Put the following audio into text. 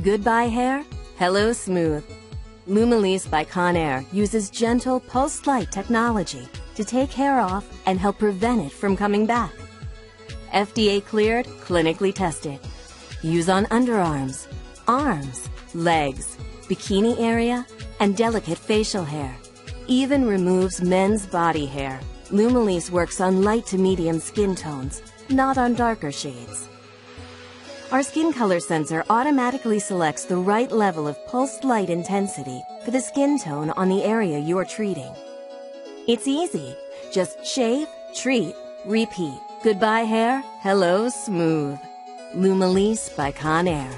Goodbye hair, hello smooth. Lumilise by Conair uses gentle pulsed light technology to take hair off and help prevent it from coming back. FDA cleared, clinically tested. Use on underarms, arms, legs, bikini area, and delicate facial hair. Even removes men's body hair. Lumilise works on light to medium skin tones, not on darker shades. Our skin color sensor automatically selects the right level of pulsed light intensity for the skin tone on the area you're treating. It's easy. Just shave, treat, repeat. Goodbye hair, hello smooth. Lumilise by Conair.